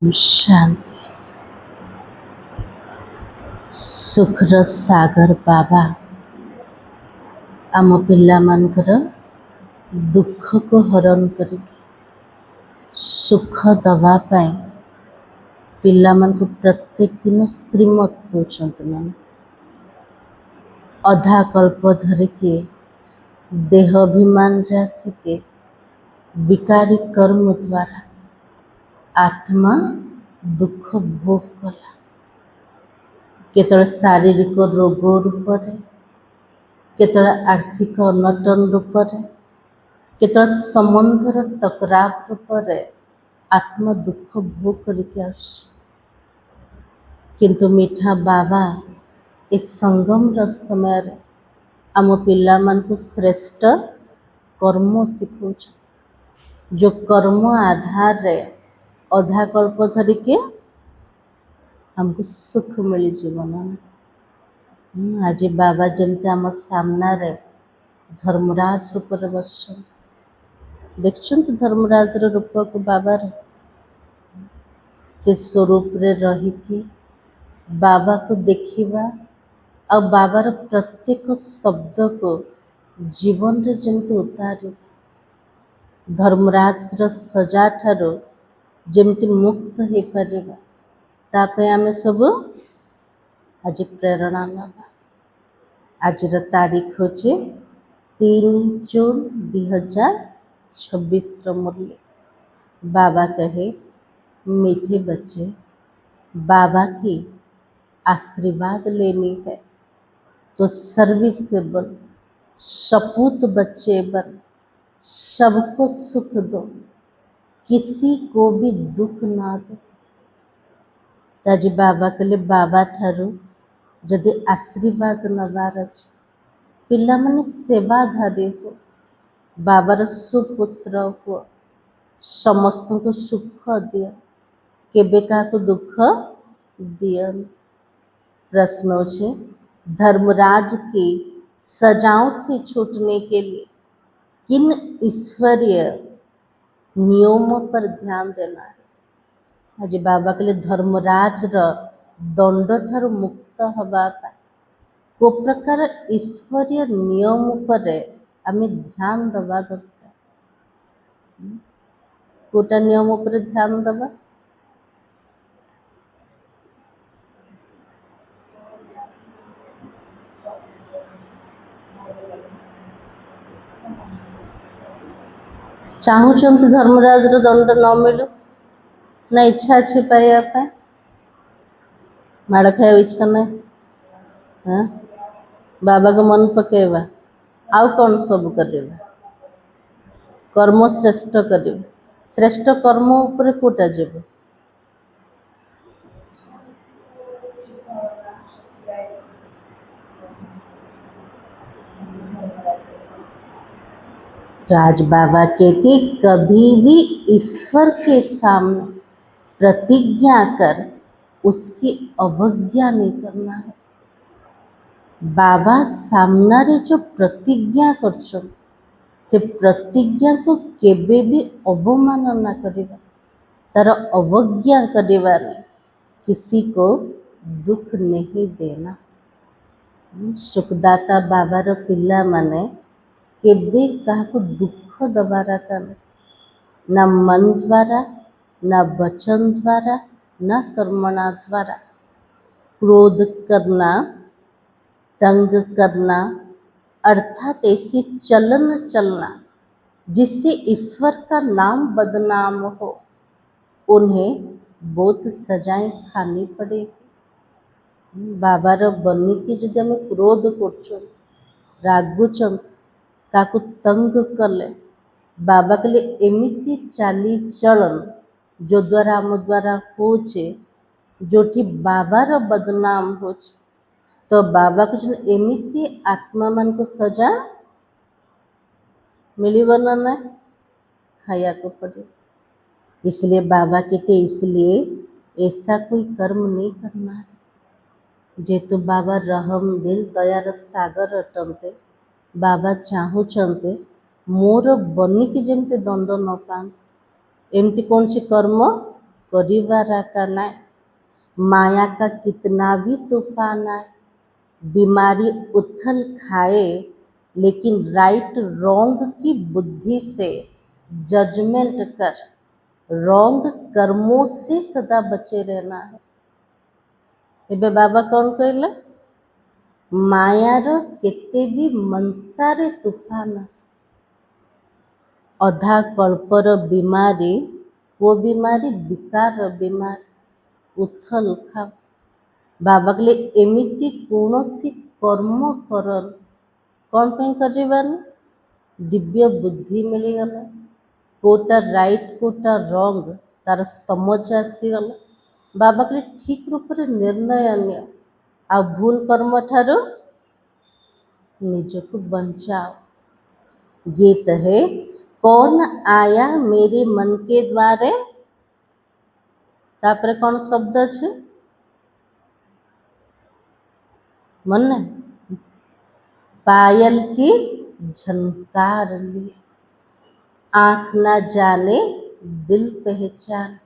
शांति सुखर सागर बाबा आम पिलामानकर दुख को हरण कर सुख दवा पाई पिलामानकु प्रत्येक दिन श्रीमत दौरान मान अधा कल्प धरिकी देहाभिमान आसिके विकारी कर्म द्वारा आत्मा दुख भोग कला केतल शारीरिक रोग रूप केतल आर्थिक अनटन रूप केतल संबंधर टकराव रूप आत्मा दुख भोग करके किंतु मीठा बाबा इस संगम समय आम पिला मानकु श्रेष्ठ कर्म शिखौ जो कर्म आधार रे अधा कल्प धरिके हमको सुख मिल जीवन आज बाबा जमते आम सामना रे धर्मराज रूप बस देखते धर्मराज रूप को बाबा से स्वरूप रे रहीकि बाबा को देखिबा और बाबार प्रत्येक शब्द को जीवन रे जमते उतार धर्मराज सजा ठारो जमती मुक्त हो पारिबा तापे आमे सब आज प्रेरणा नवा आज तारीख होचे 3 जून 2026 मुरली बाबा कहे मीठे बच्चे बाबा की आशीर्वाद लेनी है तो सर्विसेबल सपूत बच्चे बन सबको सुख दो किसी को भी दुख ना दो ताजी बाबा कले बाबा ठारू जदि आशीर्वाद नवार अच्छे पिला माने सेवाधारी हो बाबार सुपुत्र हो समस्त को सुख दिया केबे का दुख दिया प्रश्न होचे धर्मराज की सजाओं से छूटने के लिए किन ईश्वरीय नियमों पर ध्यान देना है आज बाबा के लिए धर्मराज दंड ठार मुक्त हवा को प्रकार ईश्वरीय नियम पर आम ध्यान दबा दरकार कोटा नियम पर ध्यान दबा चाहूँ धर्मराज दंड न मिलू ना इच्छा अच्छे पाइबा माड़ खाया इच्छा ना हाँ बाबा को मन पकेबा आउ कौन सब करवा कर्म श्रेष्ठ कर श्रेष्ठ कर्म उपर कोटा जीव तो आज बाबा कहते कभी भी ईश्वर के सामने प्रतिज्ञा कर उसकी अवज्ञा नहीं करना है बाबा सामना रे जो प्रतिज्ञा कर से प्रतिज्ञा को केबे भी अवमान ना करिबा तार अवज्ञा करिबा किसी को दुख नहीं देना सुखदाता बाबार पिला माने केबे काहाको दुख दबारा ना मन द्वारा ना वचन द्वारा ना कर्मणा द्वारा क्रोध करना तंग करना अर्थात ऐसी चलन चलना जिससे ईश्वर का नाम बदनाम हो उन्हें बहुत सजाएं खानी पड़ेगी बाबार बनी की जदि आम क्रोध कर रागुचन काकु तंग कले बाबा कले एमिति चाली चलन जो द्वारा आम द्वारा होचे जोटी बाबार बदनाम होचे तो बाबा को एमिति आत्मा मान को सजा मिलीब ना खाया को पड़े इसलिए बाबा कहते इसलिए ऐसा कोई कर्म नहीं करना है जेतु बाबा रहम दिल दयार सागर अटंते बाबा चाहूँचे मोर बनिकी जमते दंड न पान एमती कौन सी कर्म परिवार का ना, माया का कितना भी तूफान आए, बीमारी उथल खाए, लेकिन राइट रॉन्ग की बुद्धि से जजमेंट कर रॉन्ग कर्मों से सदा बचे रहना है। एबे बाबा कौन कहले, मायार केते भी मनसारे तूफान आसे, अधा कल्पर बीमारी, वो बीमारी विकार बीमारी उथल खा। बाबा कहले एमिति कौनसी कर्म करन, कौन पे करिबार, दिव्य बुद्धि मिलीगला, कोटा राइट कोटा रॉन्ग तार समझ आसीगला। बाबा कहले ठीक रूप से निर्णय निय, आ भूल कर्म ठारो निजको बचाओ। गीत है, कौन आया मेरे मन के द्वारे, तापरे कौन शब्द छे, मन ने पायल की झनकार लिए, आँख ना जाने दिल पहचान,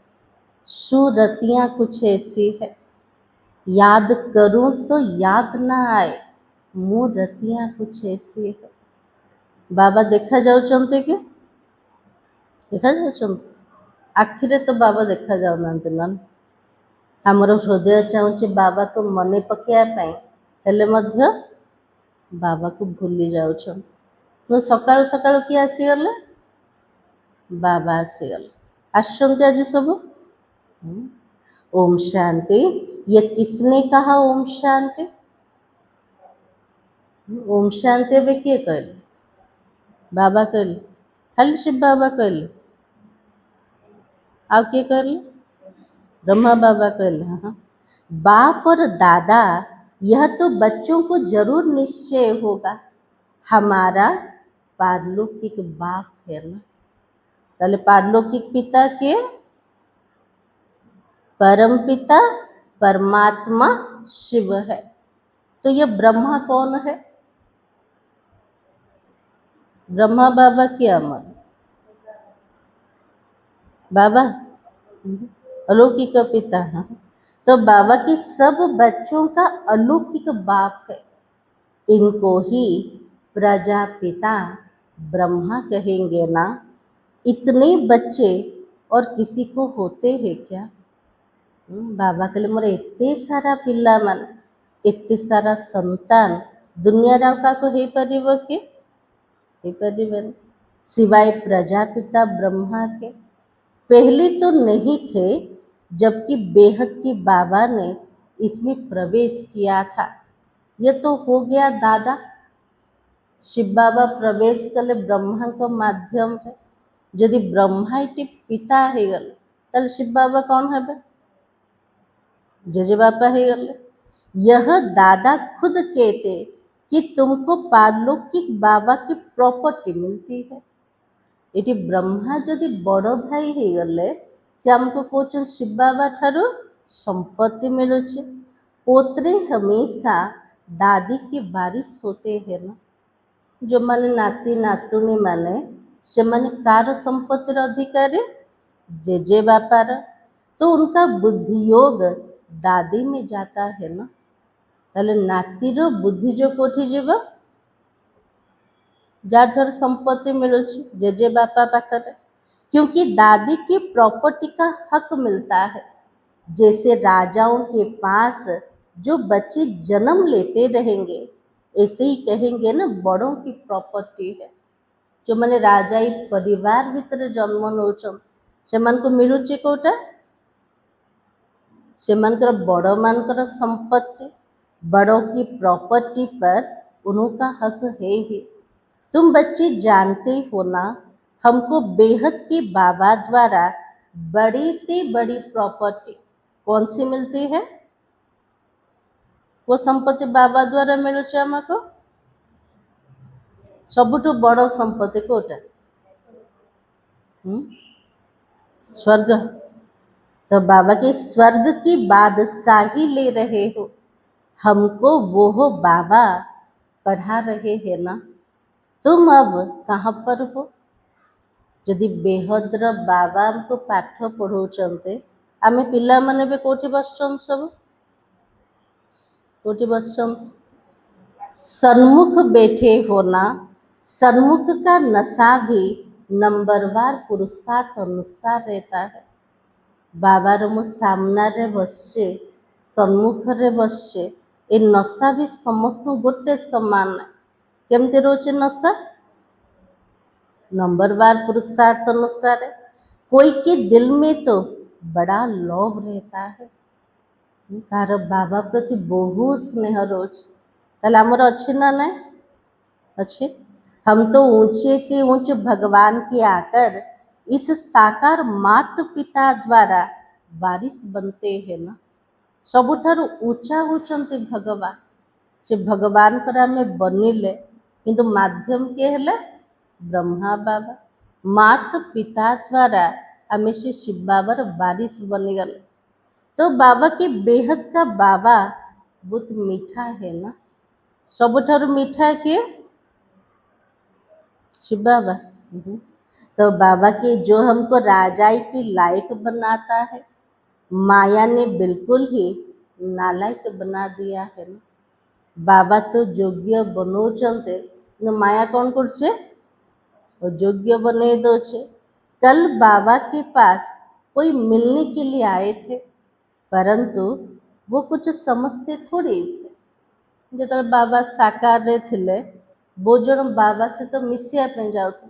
सूरतियाँ कुछ ऐसी है, याद करूं तो याद ना आए, मूर्तियाँ कुछ ऐसी है। बाबा देखा जाउचंते कि देखा जाउचंते, आखिरे तो बाबा देखा जाउनांते ना, हमर हृदय चाहूचे बाबा को मने पकेया पाई, हेले मध्य बाबा को भूली जाउछन। तो सकाळु सकाळु किए आसीगले, बाबा आसीगले, आसचंते आज सब। ओम शांति। ये किसने कहा ओम शांति, ओम शांति अबे किए कहले, बाबा कहले, खाली शिव बाबा कहले, आ किए कहले, ब्रह्मा बाबा कहले। हाँ, बाप और दादा यह तो बच्चों को जरूर निश्चय होगा, हमारा पारलौकिक बाप है ना। ताले पारलौकिक पिता के, परम पिता परमात्मा शिव है। तो ये ब्रह्मा कौन है, ब्रह्मा बाबा के अमर बाबा अलौकिक पिता। हाँ, तो बाबा की सब बच्चों का अलौकिक बाप है, इनको ही प्रजापिता ब्रह्मा कहेंगे ना। इतने बच्चे और किसी को होते हैं क्या। बाबा कहले मोर एते सारा पिला मान, एते सारा संतान दुनिया का को हे परिबो के, हे परिबन, सिवाय प्रजापिता ब्रह्मा के। पहले तो नहीं थे, जबकि बेहद की बाबा ने इसमें प्रवेश किया था। यह तो हो गया दादा, शिव बाबा प्रवेश कले ब्रह्मा को माध्यम है। यदि ब्रह्मा इति पिता है गले, तल शिव बाबा कौन है बे, जेजे बापा है गले। यह दादा खुद कहते कि तुमको पारलौकिक बाबा की प्रॉपर्टी मिलती है। इति ब्रह्मा यदि बड़ भाई है गले, से हमको कौन शिव बाबा ठारू संपत्ति मिलुचे। पोत्रे हमेशा दादी की बारिश होते हैं ना, जो माने नाती नातुणी माने से माने कार संपत्तिर अधिकारी, जेजे बापार। तो उनका बुद्धि योग दादी में जाता है ना, ताले नातीर बुद्धि जो कोठी जीव, जार संपत्ति मिलुची जेजे बापा पाखरे। क्योंकि दादी की प्रॉपर्टी का हक मिलता है। जैसे राजाओं के पास जो बच्चे जन्म लेते रहेंगे, ऐसे ही कहेंगे ना बड़ों की प्रॉपर्टी है। जो मैंने राजाई परिवार भितर जन्म नौचन, सेमानको मिलुची कोटा, सेमानकर बड़ मानकर संपत्ति, बड़ों की प्रॉपर्टी पर उनका हक है ही। तुम बच्चे जानते हो ना, हमको बेहद के बाबा द्वारा बड़ी से बड़ी प्रॉपर्टी कौन सी मिलती है, वो संपत्ति बाबा द्वारा मिलुचे हमको। सबुठु बड़ संपत्ति कोटा, स्वर्ग। तो बाबा के स्वर्ग की बादशाही ले रहे हो, हमको वो बाबा पढ़ा रहे हैं ना। तुम अब कहाँ पर हो, यदि बेहद्र बाबा हमको पाठ पढ़ाउछन्ते, आमे पिलामाने भी कोठी बसछन सब कोठी बसछन सन्मुख बैठे होना सन्मुख का नशा भी नंबरवार पुरुषार्थ अनुसार रहता है बाबार मु सामने बसचे सम्मुखरे बसचे ए नशा भी समस्त गोटे समान केमती रोचे नशा नंबरवार पुरुषार्थ अनुसार कोई के दिल में तो बड़ा लोभ रहता है तार बाबा प्रति बहुत स्नेह रोज ताले आमर अच्छे ना ना अच्छे हम तो ऊंचे ते ऊंचे भगवान के आकर इस साकार मात पिता द्वारा वारिस बनते हैं ना सबुठार ऊंचा होचंती भगवान से भगवान कर आमे बनिले किंतु माध्यम के हेले ब्रह्मा बाबा मात पिता द्वारा आमे से शिव बाबार वारिस बनीगल तो बाबा के बेहद का बाबा बहुत मीठा है ना सबुठार मीठा के शिव बाबा तो बाबा के जो हमको राजाई की लायक बनाता है माया ने बिल्कुल ही नालायक बना दिया है ना बाबा तो योग्य बनो चलते माया कौन करछे योग्य बने दो छे कल बाबा के पास कोई मिलने के लिए आए थे परंतु वो कुछ समझते थोड़ी थे जो बाबा साकार रे थिले वो जन बाबा से तो मिसिया पे जाउथे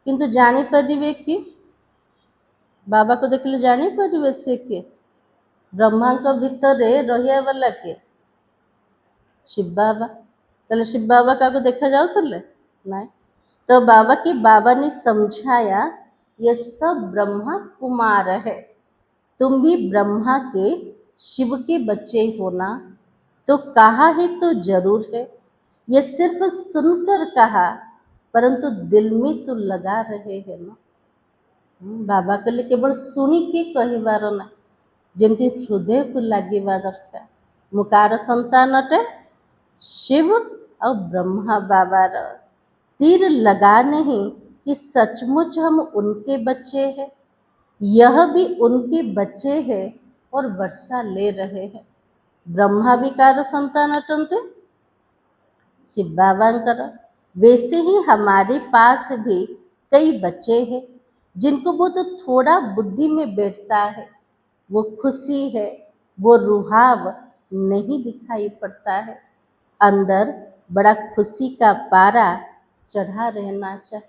किंतु जानी परिवे कि बाबा को देखले जानी परिवे से के ब्रह्मा को भीतर रहिया वाला के शिव बाबा तले शिव बाबा का को देखा जाउथले नहीं तो बाबा के बाबा ने समझाया ये सब ब्रह्मा कुमार है तुम भी ब्रह्मा के शिव के बच्चे होना तो कहा है तो जरूर है ये सिर्फ सुनकर कहा परंतु दिल में तो लगा रहे हैं ना बाबा कहले केवल शुणी के कहबार ना जमती हृदय को लगे दरकार मुकार संतान अटे शिव और ब्रह्मा बाबार तीर लगा नहीं कि सचमुच हम उनके बच्चे हैं यह भी उनके बच्चे हैं और वर्षा ले रहे हैं ब्रह्मा भी कार संतान अटनते शिव बाबांकर वैसे ही हमारे पास भी कई बच्चे हैं जिनको वो तो थोड़ा बुद्धि में बैठता है वो खुशी है वो रुहाव नहीं दिखाई पड़ता है अंदर बड़ा खुशी का पारा चढ़ा रहना चाहिए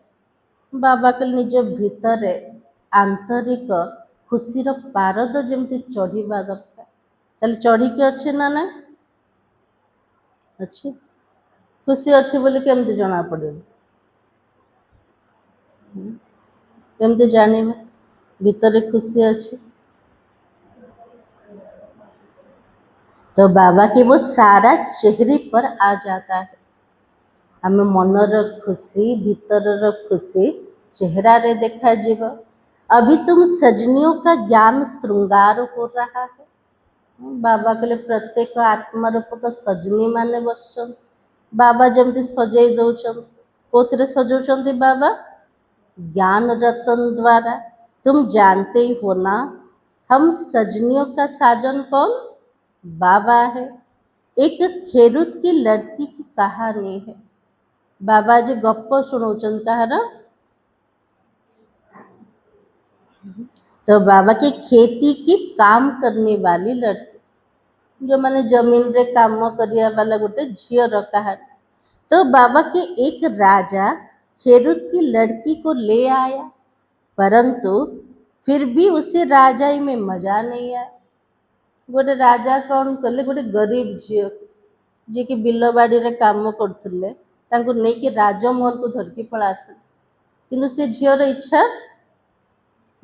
बाबा के निज भीतर आंतरिक खुशीर पारद जमती चढ़ा दरकार ताले चढ़ी के अच्छे ना ना अच्छे खुशी अच्छे बोले केमती जना पड़े केमती जाने भीतर खुशी अच्छे तो बाबा के वो सारा चेहरे पर आ जाता है हमें मनर खुशी भीतर खुशी चेहरा रे देखा जीव अभी तुम सजनियों का ज्ञान श्रृंगार हो रहा है बाबा के लिए प्रत्येक आत्मा रूप का सजनी माने बसछन बाबा जमती सजाई दौरान कोथरे सजाउछंती बाबा ज्ञान रतन द्वारा तुम जानते ही हो ना हम सजनियों का साजन कौन बाबा है एक खेरूत की लड़की की कहानी है बाबा जी गप्प सुनौचन कहार तो बाबा की खेती की काम करने वाली लड़की जो मैंने जमीन रे काम करिया वाला गोटे झील कहानी तो बाबा के एक राजा खेरूत की लड़की को ले आया परंतु फिर भी उसे राजाई में मजा नहीं आया गोटे राजा कौन कले गोटे गरीब झील जी कि बिल बाड़ी रे काम करथुले तांको नहीं कि राजमहल को धरकी पଳାसे किंतु से झीर इच्छा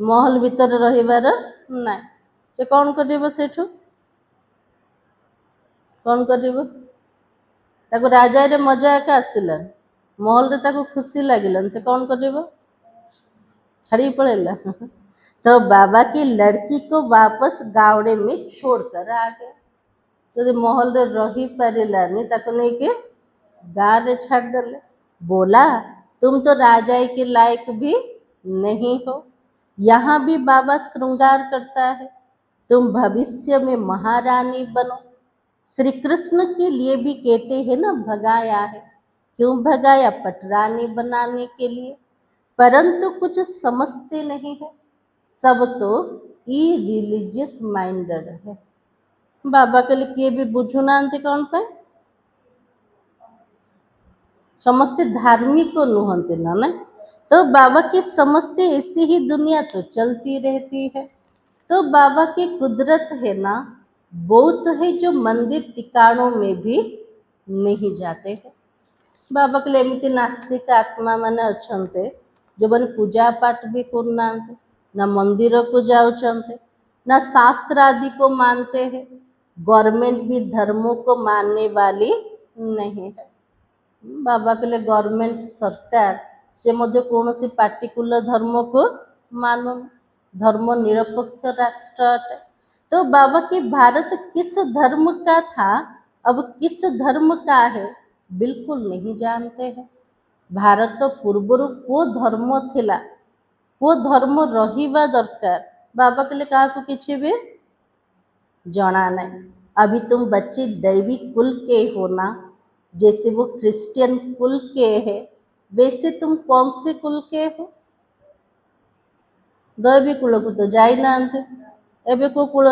महल भीतर रहिबार ना से कौन करिबो सेठू कौन करिबो ताको राजा रे मजा एका आसिला महल रे ताको खुशी लागिलन से कौन करिबो छाड़ी पड़ेला तो बाबा की लड़की को वापस गावड़े में छोड़कर आ गया तो महल रे रही पारिलानी ताको नहीं के गाँव रे छाड़ देले बोला तुम तो राजा के लायक भी नहीं हो यहाँ भी बाबा श्रृंगार करता है तुम भविष्य में महारानी बनो। श्री कृष्ण के लिए भी कहते हैं ना, भगाया है। क्यों भगाया? पटरानी बनाने के लिए। परंतु कुछ समझते नहीं है, सब तो इरिलीजियस माइंडेड है। बाबा कहले किए भी बुझुनाहांती कौन पे? समस्ते धार्मिक नुहंती ना। तो बाबा के समझते ऐसी ही दुनिया तो चलती रहती है। तो बाबा की कुदरत है ना, बहुत है जो मंदिर टिकाणों में भी नहीं जाते हैं। बाबा कहले एमती नास्तिक आत्मा माने अछंते जो मैंने पूजा पाठ भी करना, ना मंदिर को जाउचंते, ना शास्त्र आदि को मानते हैं। गवर्नमेंट भी धर्मों को मानने वाली नहीं है। बाबा कहले गवर्नमेंट सरकार से मध्य कौन सी पार्टिकुलर धर्म को मानो, धर्म निरपेक्ष राष्ट्र अटे। तो बाबा की भारत किस धर्म का था, अब किस धर्म का है, बिल्कुल नहीं जानते हैं। भारत तो पूर्वर को धर्म थिला, वो धर्म रहिबा दरकार। बाबा कहले क्या किसी भी जना नहीं। अभी तुम बच्चे दैवी कुल के हो ना, जैसे वो क्रिश्चियन कुल के है, वैसे तुम कौन से कुल के हो? दैवी कुल को तो जाई ना, एबे को कुल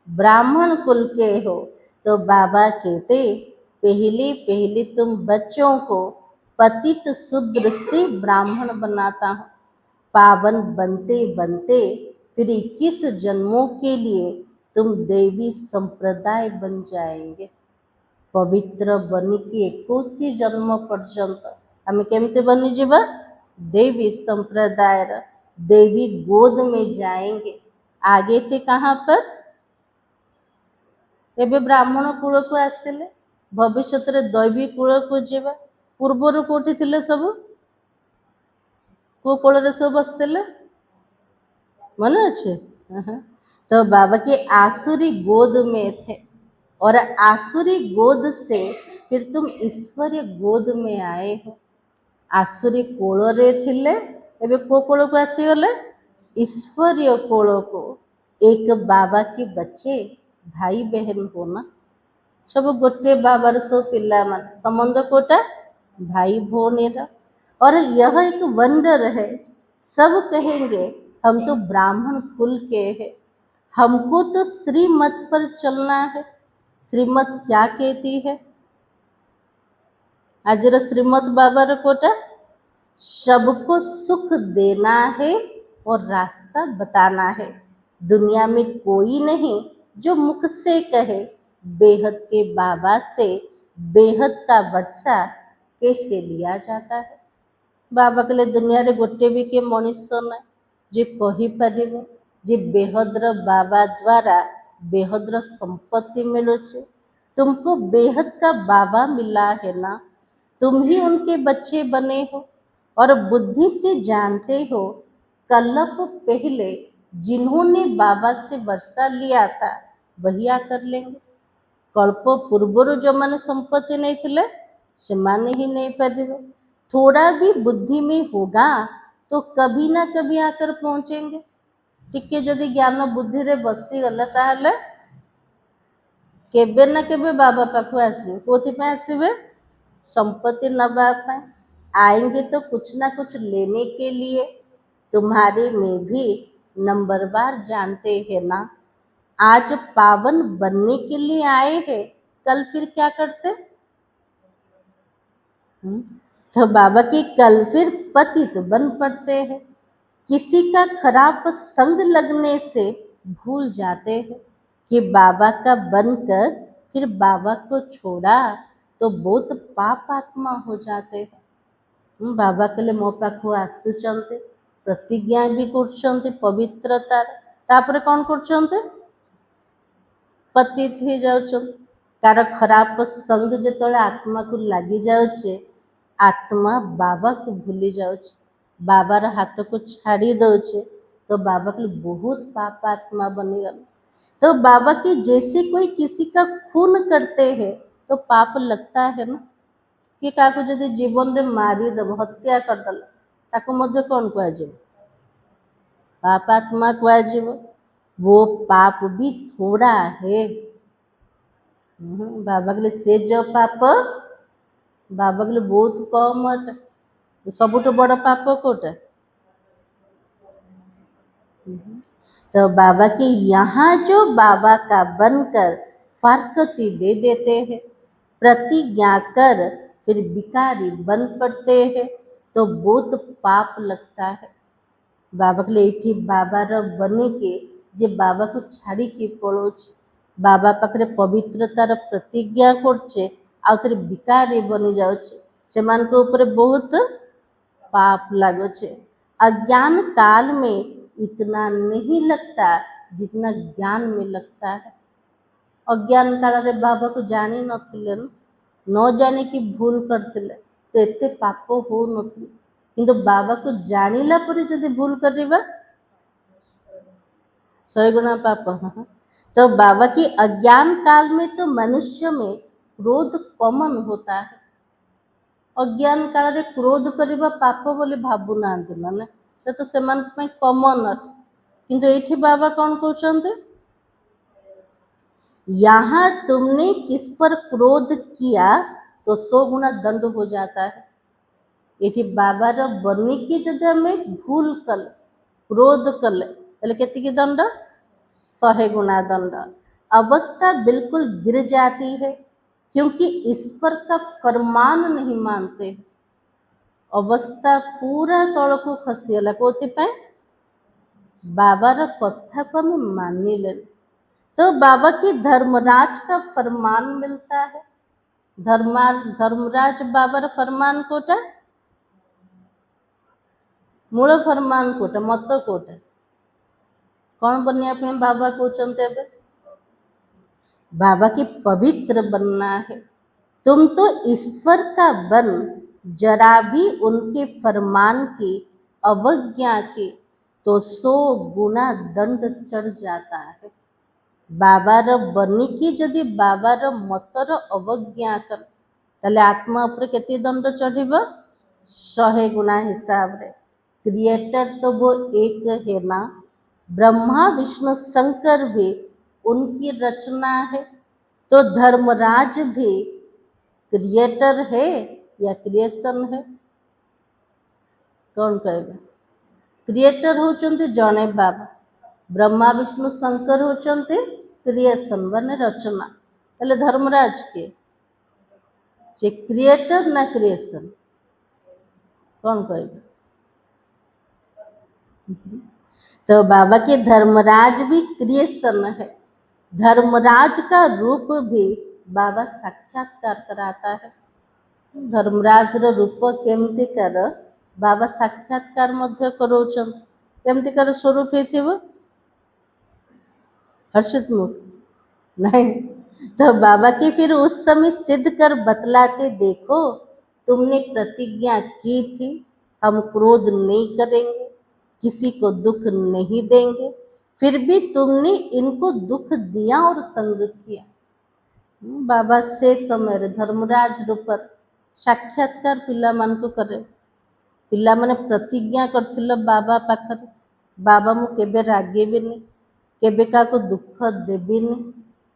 ब्राह्मण कुल के हो। तो बाबा कहते पहले पहले तुम बच्चों को पतित शूद्र से ब्राह्मण बनाता हूँ। पावन बनते बनते फिर 21 जन्मों के लिए तुम देवी संप्रदाय बन जाएंगे। पवित्र बनिके 21 जन्म पर्यंत आम केमते बनी जीवा? देवी संप्रदाय देवी गोद में जाएंगे। आगे थे कहाँ पर? एबे ब्राह्मण कूल को आसिले, भविष्य दैवी कूल को जीवा। पूर्वर कोठी थिले सब? को कूल सब बसते मन अच्छे? तो बाबा के आसुरी गोद में थे, और आसुरी गोद से फिर तुम ईश्वरीय गोद में आए हो। आसुरी कोल रे थिले, एबे को कोल को आसीगले? ईश्वरीय कोल को। एक बाबा के बच्चे भाई बहन हो ना, सब गोटे बाबार सब पिला मान संबंध कोटा भाई भौणीर। और यह एक वंडर है, सब कहेंगे हम तो ब्राह्मण कुल के हैं, हमको तो श्रीमत पर चलना है। श्रीमत क्या कहती है? आज श्रीमत बाबा कोटा सबको सुख देना है और रास्ता बताना है। दुनिया में कोई नहीं जो मुख से कहे बेहद के बाबा से बेहद का वर्षा कैसे लिया जाता है। बाबा कहले दुनिया रे गोटे भी के मनुष्य ना जे कही परिबे जे बेहद्र बाबा द्वारा बेहद्र संपत्ति मिलुचे। तुमको बेहद का बाबा मिला है ना, तुम ही उनके बच्चे बने हो और बुद्धि से जानते हो कल्प पहले जिन्होंने बाबा से वर्षा लिया था वही आकर लेंगे। कल्प पूर्वर जो मैंने संपत्ति नहीं थिले से माने ही नहीं पारिबे। थोड़ा भी बुद्धि में होगा तो कभी ना कभी आकर पहुंचेंगे। टिके जदि ज्ञान बुद्धि रे बसी गला ताहले केबे ना केबे बाबा पाखु आसीबे। कोथिपाई आसीबे? संपत्ति नबा पाए आएंगे तो कुछ ना कुछ लेने के लिए। तुम्हारे में भी नंबरवार जानते हैं ना, आज पावन बनने के लिए आए हैं, कल फिर क्या करते? तो बाबा की कल फिर पतित बन पड़ते हैं। किसी का खराब संग लगने से भूल जाते हैं कि बाबा का बनकर फिर बाबा को छोड़ा तो बहुत पाप आत्मा हो जाते हैं। बाबा कहले मो पाखु आसुचंते, प्रतिज्ञा भी करछंते पवित्रता, तापर कौन करछंते? पतित हो जाउछंते। कार खराब संग जेतले आत्मा को लगी जाउछे, आत्मा बाबा को भूली जाउछे, बाबार हाथ को छाड़ी दउछे, तो बाबा के बहुत पाप आत्मा बनी गल। तो बाबा की जैसे कोई किसी का खून करते हैं तो पाप लगता है ना, कि काकू जदि जीवन रे मारी देव हत्या करदेला ताको मध्य कौन कहुब? पाप आत्मा कहुब। वो पाप भी थोड़ा है। बाबा कहले से जो पाप बाबा कहले बहुत कम अटे। सबुठ बड़ पाप कोटे? तो बाबा के यहाँ जो बाबा का बनकर फारकती दे देते हैं, प्रतिज्ञा कर फिर भिखारी बन पड़ते हैं, तो बहुत पाप लगता है। बाबा कहले एठी बाबार बनिके जे बाबा को छाड़िकी पळौछे, बाबा पाखरे पवित्रतार प्रतिज्ञा करछे, आउथरे भिखारी बनी जाउछे, सेमानक उपरे बहुत पाप लागुछे। अज्ञान काल में इतना नहीं लगता जितना ज्ञान में लगता है। अज्ञान काल रे बाबा को जानी नथिले न जानी कि भूल करथिले तो एते पाप हो नथिले, किंतु बाबा को जानिला परे जदि भूल करिबा 100 गुना पाप। तो बाबा की अज्ञान काल में तो मनुष्य में क्रोध कॉमन होता है। अज्ञान काल रे क्रोध करिबा पाप बोली भाबु नांति माने से तो सेमान पे कॉमन अटे, किंतु एठी बाबा कौन कहउछन्ते, यहाँ तुमने किस पर क्रोध किया तो 100 गुना दंड हो जाता है। ये बाबार बनिकी जदि आम भूल कले क्रोध कले ताले केतिकी दंड 100 गुना दंड। अवस्था बिल्कुल गिर जाती है क्योंकि ईश्वर का फरमान नहीं मानते। अवस्था पूरा तल को खसीगला कौन बाबार कथा को आम मानिले। तो बाबा की धर्मराज का फरमान मिलता है। धर्मराज बाबार फरमान कोटा मूल फरमान कोटा मत कोटा कौन बनने पे बाबा कहते हैं बाबा की पवित्र बनना है। तुम तो ईश्वर का बन जरा भी उनके फरमान की अवज्ञा की तो 100 गुना दंड चढ़ जाता है। बाबार बनिकी जदि बाबार मतर अवज्ञा कर ताले आत्मा उपर केते दंड चढ़िबो 100 गुना हिसाब रे। क्रिएटर तो वो एक है ना, ब्रह्मा विष्णु शंकर भी उनकी रचना है। तो धर्मराज भी क्रिएटर है या क्रिएशन है? कौन कहेगा? क्रिएटर होचंते जने बाबा, ब्रह्मा विष्णु शंकर होचंते क्रिएशन बने रचना। ताले धर्मराज के से क्रिएटर ना क्रिएशन? कौन कहेगा? तो बाबा के धर्मराज भी क्रिएशन है। धर्मराज का रूप भी बाबा साक्षात्कार कराता है। धर्मराज रूप केमती कर बाबा साक्षात्कार मध्य करौछन केमती कर स्वरूप हेथिबो हर्षित मुख नहीं। तो बाबा की फिर उस समय सिद्ध कर बतलाते, देखो तुमने प्रतिज्ञा की थी हम क्रोध नहीं करेंगे, किसी को दुख नहीं देंगे, फिर भी तुमने इनको दुख दिया और तंग किया। बाबा से समय धर्मराज रूप साक्षात्कार पिला मान को करे। पिला माने प्रतिज्ञा करथिल बाबा पाखर बाबा मु केबे रागेबिनी, केबे का को दुख देबिनी,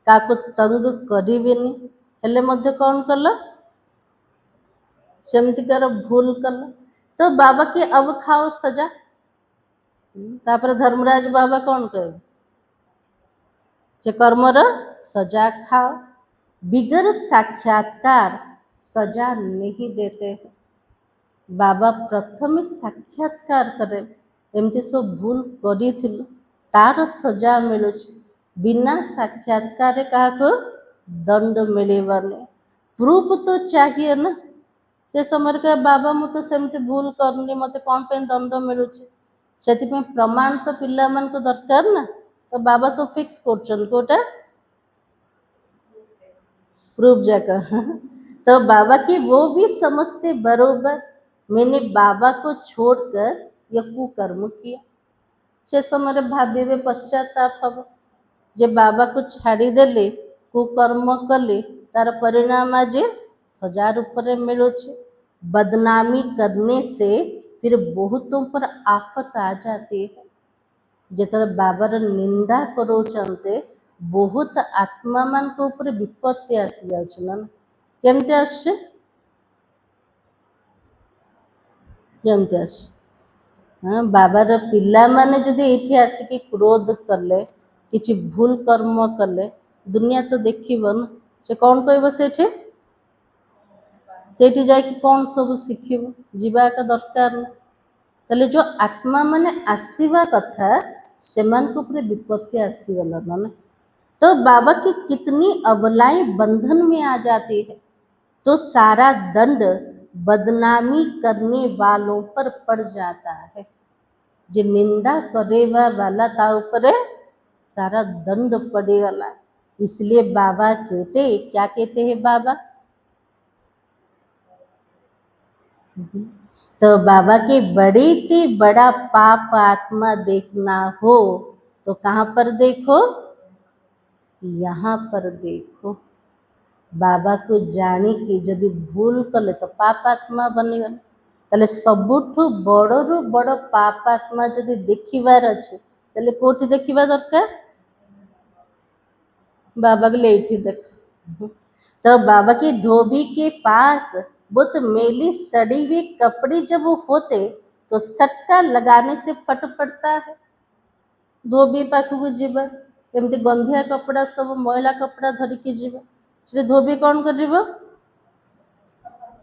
का को तंग करिबिनी, हेले मध्य कौन कल सेमतिकार भूल कल। तो बाबा के अब खाओ सजा। तापर धर्मराज बाबा कौन कहे से कर्मर सजा खाओ। बिगर साक्षात्कार सजा नहीं देते हैं। बाबा प्रथम साक्षात्कार करे एमती सब भूल करी तार सजा मिलू। बिना साक्षात्कार क्या दंड मिलवानी। प्रूफ तो चाहिए ना। से समय कह बाबा मु तो सेमती भूल करनी मत कौन पे दंड मिलू से प्रमाण तो पिला मान को दरकार ना। तो बाबा सब फिक्स कर प्रूफ जाकर तो बाबा की वो भी समझते बरोबर मैंने बाबा को छोड़कर यह कुकर्म किया। से समय भावे पश्चाताप हम जे बाबा को छाड़ी देले कुकर्म कले तार परिणाम आज सजा रूप मिलू। बदनामी करने से फिर बहुतों पर आफत आ जाती है। ଯେତେବେଳେ ବାବାର ନିନ୍ଦା କରୁଛନ୍ତି ବହୁତ ଆତ୍ମା ମାନଙ୍କ ଉପରେ ବିପତ୍ତି ଆସିଯାଉଛି ନା। କେମିତି ଆସୁଛି? କେମିତି ଆସୁଛି? ହଁ, ବାବାର ପିଲାମାନେ ଯଦି ଏଇଠି ଆସିକି କ୍ରୋଧ କଲେ, କିଛି ଭୁଲ କର୍ମ କଲେ, ଦୁନିଆ ତ ଦେଖିବ ନା। ସେ କ'ଣ କହିବ ସେଇଠି? ସେଇଠି ଯାଇକି କ'ଣ ସବୁ ଶିଖିବ? ଯିବା ଏକ ଦରକାର ନାହିଁ। ତାହେଲେ जो आत्मा माने आसीवा कथा सेमान को पूरे विपत्ति आसीगला ना। तो बाबा की कितनी अबलाएं बंधन में आ जाती है, तो सारा दंड बदनामी करने वालों पर पड़ जाता है। जो निंदा करेवा वाला ता ऊपर सारा दंड पड़ेगा। इसलिए बाबा कहते, क्या कहते हैं बाबा? तो बाबा के बड़े से बड़ा पाप आत्मा देखना हो तो कहाँ पर देखो? यहाँ पर देखो। बाबा को जानी कि जदि भूल कले तो पाप आत्मा बनीगल। ताले सबुठु बड़रू बड़ पाप आत्मा जदि देखिबार अच्छे ताले कोठी देखिबा दरकार? बाबा के लिए एठी देख। तो बाबा की धोबी के पास बहुत मेली सड़ी हुई कपड़े जब वो होते तो सटका लगाने से फट पड़ता है। धोबी पाखक जीवा एमती गंधिया कपड़ा सब मैला कपड़ा धरिकी जीवा, से धोबी कौन कर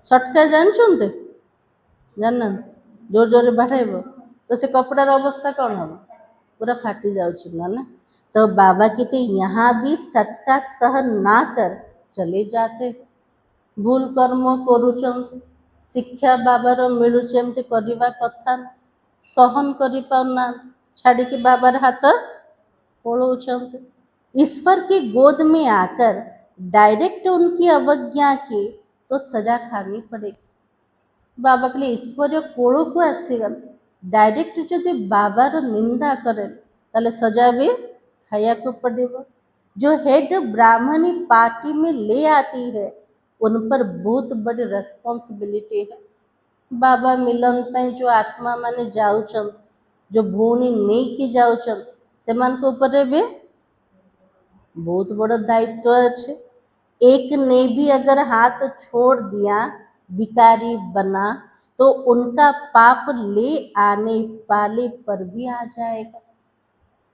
सटका जानते जानना जोर जोर बढ़ाइब तो से कपड़ार अवस्था कौन हम पूरा फाटी जाउछि ना। तो बाबा कहते यहाँ भी सटका सहन ना कर चले जाते। भूल कर्म करुचंती, शिक्षा बाबार मिलुचे एमती करवा कथा सहन करि पाउना छाड़िकी बाबार हाथ पलौचंती। ईश्वर की गोद में आकर डायरेक्ट उनकी अवज्ञा की तो सजा खानी पड़ेगी। बाबा के लिए ईश्वर कोल को आसीगल डायरेक्ट जदि बाबार निंदा करे ताले सजा भी खाया को पड़ेगा। जो हेड ब्राह्मणी पार्टी में ले आती है उन पर बहुत बड़ी रेस्पॉन्सिबिलिटी है। बाबा मिलन पे जो आत्मा माने जाउछन, जो भूणी नहीं की जाउछन, सेमान को ऊपर भी बहुत बड़ा दायित्व है। एक ने भी अगर हाथ छोड़ दिया, भिखारी बना, तो उनका पाप ले आने वाले पर भी आ जाएगा।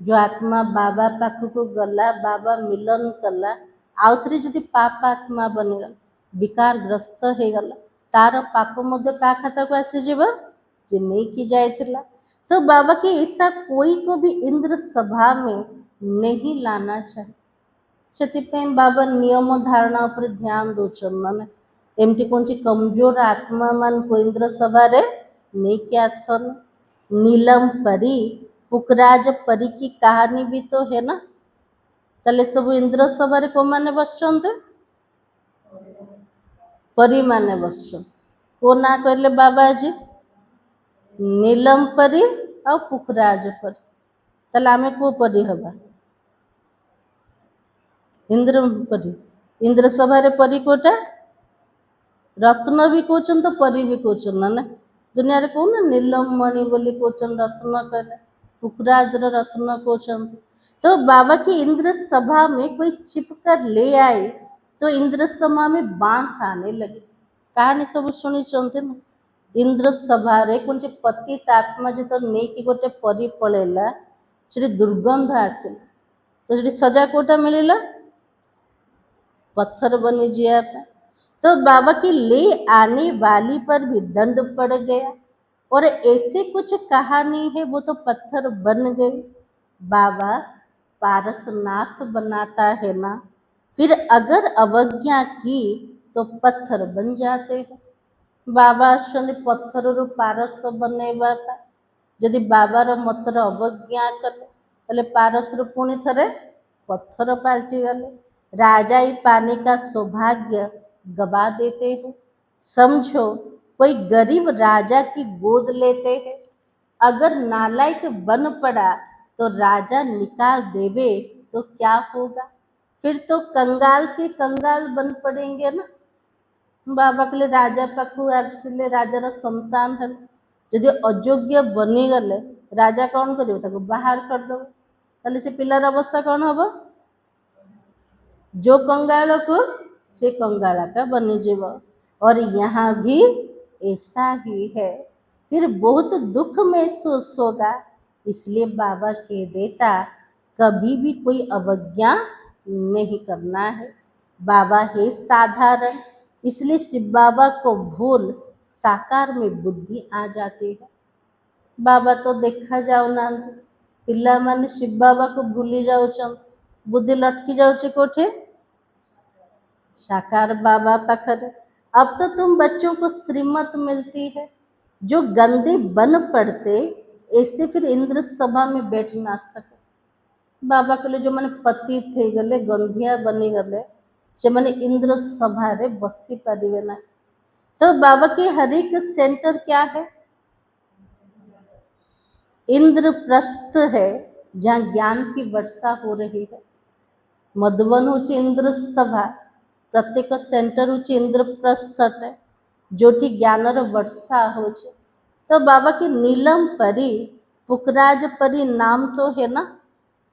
जो आत्मा बाबा पाखक गला, बाबा मिलन कला, आउ थे जदि पाप आत्मा बनेगा, विकार ग्रस्त हो गला, तार पाप मध्य का खाता को आसीजिबा जे नहीं की जाइथिला। तो बाबा के ऐसा कोई को भी इंद्र सभा में नहीं लाना चाहिए। से बाबा नियम धारणा पर ध्यान दौन मैंने एमती कौन कमजोर आत्मा मान को इंद्र सभा रे नहीं क्या आसन। नीलम परी पुखराज परी की कहानी भी तो है ना। ताले सब इंद्र सभा रे को माने बसचंते परी माने बसचन को ना कहले बाबा जी नीलम परी और पुखराज परी। ताले आमे को परी हबा? इंद्र परी। इंद्र सभा रे परी कोटा रत्न भी कौन तो परी भी कौन ना दुनिया रे कौन नीलम मणि बोली कौन रत्न करे पुखराज रत्न कौन। तो बाबा की इंद्र सभा में कोई छिपकर ले आए तो इंद्र सभा में बांस आने लगे। कहानी सब शुणी चलते ना। इंद्र सभा रे कौन पतित आत्मा जो नहीं कि गोटे परी पड़ेला से दुर्गंध आसिला तो से सजा कोटा मिलला पत्थर बनी जिया। तो बाबा की ले आने वाली पर भी दंड पड़ गया और ऐसे कुछ कहानी है वो तो पत्थर बन गई। बाबा पारसनाथ बनाता है ना, फिर अगर अवज्ञा की तो पत्थर बन जाते हैं। बाबा शनि पत्थर रू पारस बनैबा जदि बाबार मतर अवज्ञा कले ताले पारस रू पुणी थरे पत्थर पाल्टी गले। राजा ही पाने का सौभाग्य गवा देते हो। समझो कोई गरीब राजा की गोद लेते हैं, अगर नालायक बन पड़ा तो राजा निकाल देवे तो क्या होगा? फिर तो कंगाल के कंगाल बन पड़ेंगे ना। बाबा के लिए राजा पाखु आसले राजार संतान है जदि अयोग्य बनीगले राजा कौन करिव ताको बाहर कर दो ताले से पिलार अवस्था कौन हबो जो कंगाल को से कंगाला का बनी जीव। और यहाँ भी ऐसा ही है। फिर बहुत दुख महसूस होगा। इसलिए बाबा कह देता कभी भी कोई अवज्ञा नहीं करना है। बाबा है साधारण, इसलिए शिव बाबा को भूल साकार में बुद्धि आ जाती है। बाबा तो देखा जाऊ ना पिला माने शिव बाबा को भूली जाऊछन, बुद्धि लटकी जाऊचे कोठे साकार बाबा पाखरे। अब तो तुम बच्चों को श्रीमत मिलती है। जो गंदे बन पड़ते ऐसे फिर इंद्र सभा में बैठ ना सके। बाबा कहले जो मैंने पति थे गले गंधिया बनी गले से मैंने इंद्र सभा रे बसी पारिबे ना। तो बाबा के हर एक सेंटर क्या है इंद्रप्रस्थ है, जहाँ ज्ञान की वर्षा हो रही है। मधुबन होची इंद्र सभा, प्रत्येक सेंटर होची इंद्रप्रस्थ है जोठी ज्ञानर वर्षा हो। तो बाबा की नीलम परी पुखराज परी नाम तो है ना,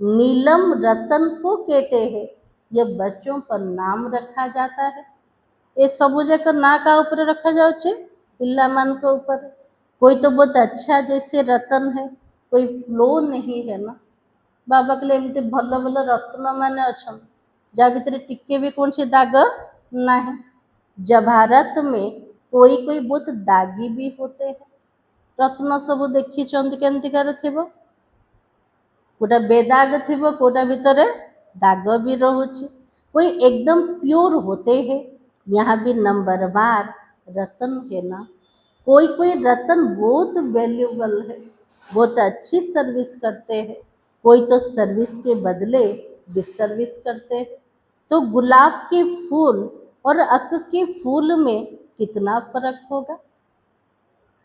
नीलम रतन को कहते हैं। ये बच्चों पर नाम रखा जाता है। ये सब जगह ना का ऊपर रखा जाओ पिल्ला मन के ऊपर। कोई तो बहुत अच्छा जैसे रतन है, कोई फ्लो नहीं है ना। बाबा के लिए एमती भल भल रत्न माने अच्छा जहाँ भीतर टिके भी कौन सी दाग ना है। जब भारत में कोई कोई बहुत दागी भी होते हैं। रत्न सब देखी केमतिकार थी कोटा बेदाग थी कोटा भितर दाग भी रोचे। कोई एकदम प्योर होते हैं। यहाँ भी नंबरवार रतन है ना। कोई कोई रतन बहुत वैल्यूबल है, बहुत अच्छी सर्विस करते हैं। कोई तो सर्विस के बदले डिसर्विस करते हैं। तो गुलाब के फूल और अक के फूल में कितना फर्क होगा।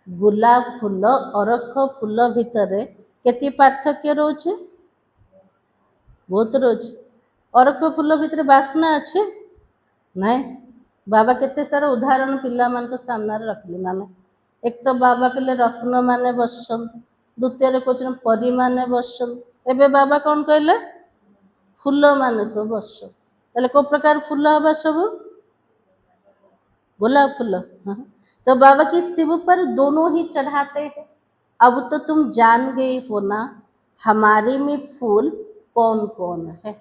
गुलाब फूल और अख फूल भितर केते पार्थक्य रोचे बहुत रोज। अरख फूल भितर बासना अच्छे नहीं। बाबा केते सारा उदाहरण पिला मान को सामने रखली ना। एक तो बाबा के लिए रत्न माने बसन, द्वितीय क्वेश्चन परी माने बसन। एबे बाबा कौन कहले फूल माने सब बसन। ताले को प्रकार फूल हवा सब गुलाब फूल। तो बाबा की शिव पर दोनों ही चढ़ाते हैं। अब तो तुम जान गए हो ना हमारे में फूल कौन कौन है।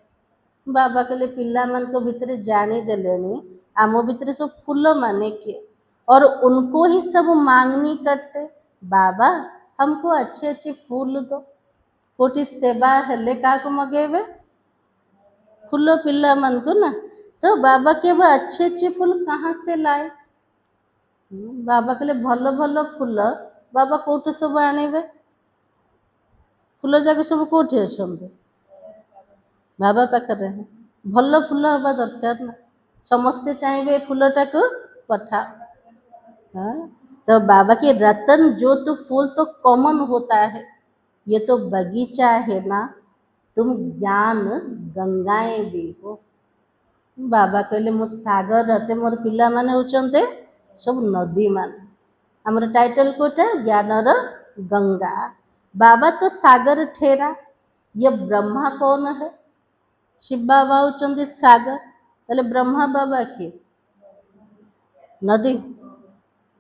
बाबा के लिए पिला मन को भितर जाने देलेनी आम भितर सब फूल माने के और उनको ही सब मांगनी करते। बाबा हमको अच्छे अच्छे फूल दो। कोटी सेवा हेले का मगेबे फूल पिला मन को ना। तो बाबा के वो अच्छे अच्छे फूल कहाँ से लाए। बाबा के लिए भल भल फूल बाबा कौटू सब आने फूल जाक सब कौटी अच्छा बाबा पाखे भल फूल हवा दरकार ना। समस्ते चाहिए फूलटा को पठाओ। हाँ? तो बाबा के रतन जो तो फूल तो कॉमन होता है। ये तो बगीचा है ना। तुम ज्ञान गंगाएं भी हो। बाबा कहले मो सागर रटे मोर पिला माने होचंते सब नदी मान। हमर टाइटल कोटा ज्ञानर गंगा। बाबा तो सागर ठेरा। ये ब्रह्मा कौन है शिव बाबा होचंते सागर। ताले ब्रह्मा बाबा किए नदी